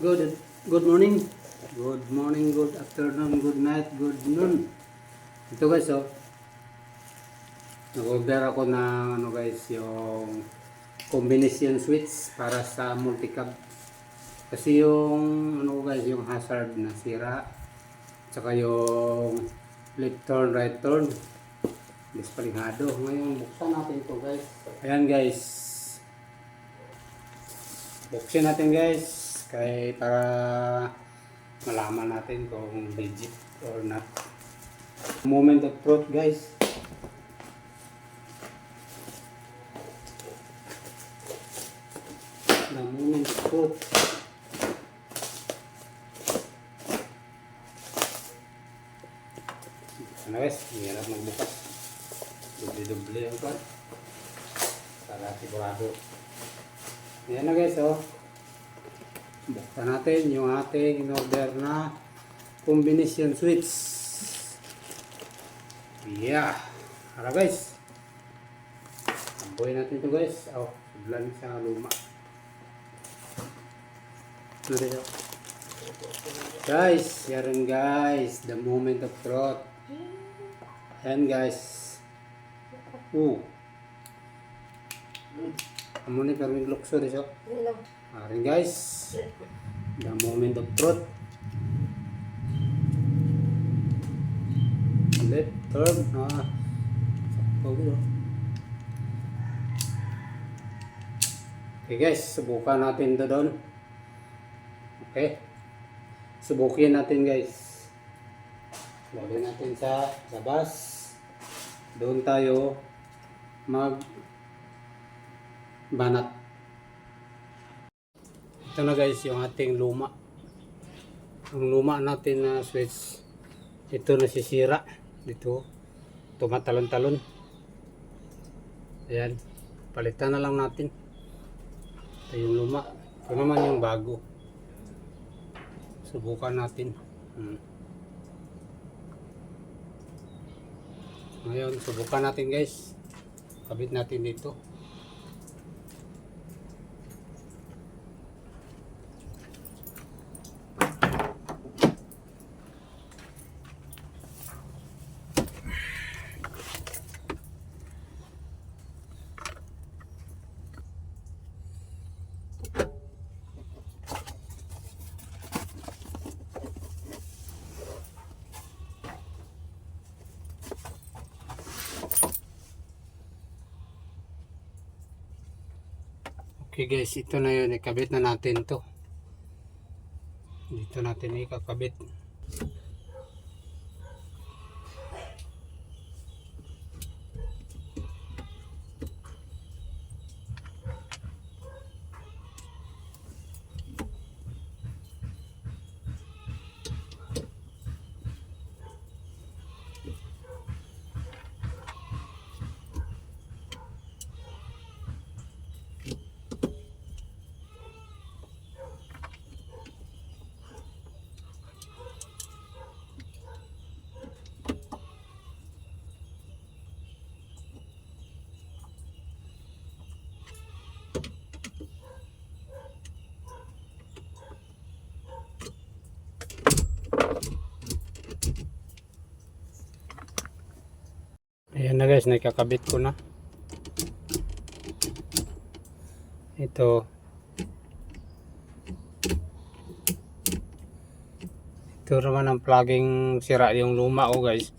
Good good morning. Good morning, good afternoon, good night, good noon. Ito guys, oh. Nag-order ako ng guys, yung combination switch para sa multicab. Kasi yung guys, yung hazard na sira. Tsaka yung left turn, right turn. Dispaligado. Ngayon, buksan natin ito guys. Ayan guys. Buksan natin guys. Kaya para malaman natin kung legit or not. Moment of truth guys. The moment of truth. Ano guys, hirap magbukas. Doble-doble yung kan. Para sigurado. Ayan na guys, oh. Buksan natin yung ating in-order na combination switch. Yeah. Tara guys. Tamboy natin ito guys. Oh, sublan sa luma. Guys, yan guys. The moment of truth. Ayan guys. Amo ni perming lukso dito. Ayan guys. The moment of truth. Left turn. Okay guys, subukan natin ito doon. Okay. Subukin natin guys. Lagyan natin sa labas. Doon tayo banat. Ito na guys yung ating luma. Ang luma natin na switch. Ito nasisira. Dito. Tumatalon-talon. Ayan. Palitan na lang natin. Ito yung luma. Ito naman yung bago. Subukan natin. Ngayon, subukan natin guys. Kabit natin dito. Okay guys, ito na yun. Ikabit na natin to. Dito natin ikakabit. Ayan na guys, nakakabit ko na. Ito naman ang plugging sira yung luma ko guys.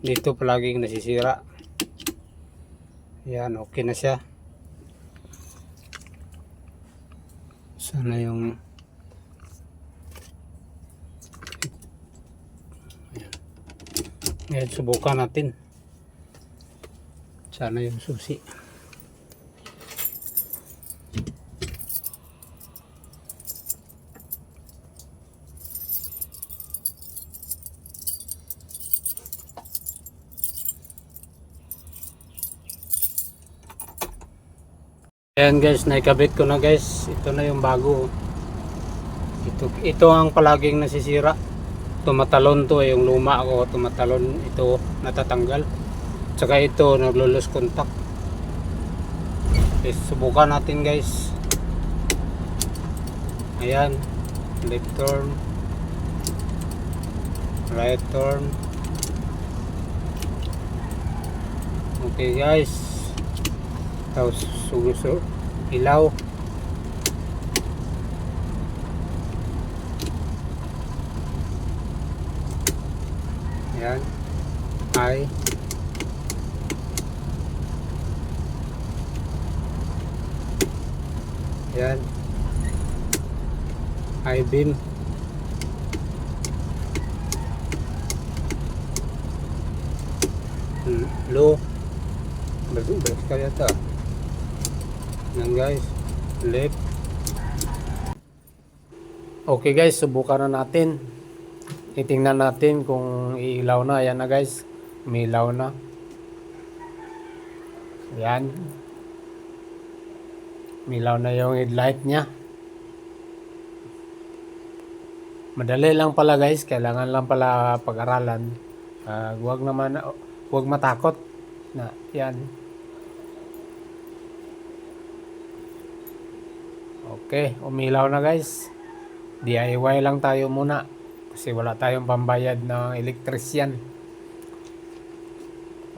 Dito plugging nasisira. Ayan, okay na siya. Sana yung ayan. Ngayon subukan natin. Sana yung susi. Ayan guys, naikabit ko na guys. Ito na yung bago. Ito ang palaging nasisira. Tumatalon to, yung luma ko tumatalon. Ito natatanggal. Tsaka ito naglo-lose contact. Okay, subukan natin guys. Ayan. left turn, right turn. Okay guys, tapos suso, ilaw. Yan, I. Yan, I-beam. Low. Beres kali ata. Yan guys, left. Okay guys, subukan na natin. Titingnan natin kung iilaw na. Ayan na guys, umiilaw na. Ayan, umiilaw na yung headlight nya. Madali lang pala guys, kailangan lang pala pag-aralan. Huwag matakot na yan. Okay, umilaw na guys. DIY lang tayo muna kasi wala tayong pambayad ng electrician.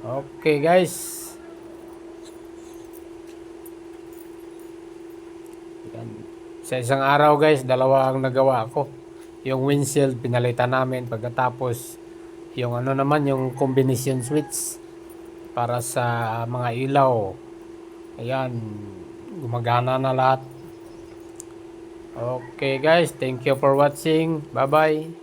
Okay guys. Yan. Sa isang araw guys, dalawa ang nagawa ko. Yung windshield pinalitan namin, pagkatapos yung ano naman, yung combination switch para sa mga ilaw. Ayan, gumagana na lahat. Okay guys, thank you for watching. Bye bye.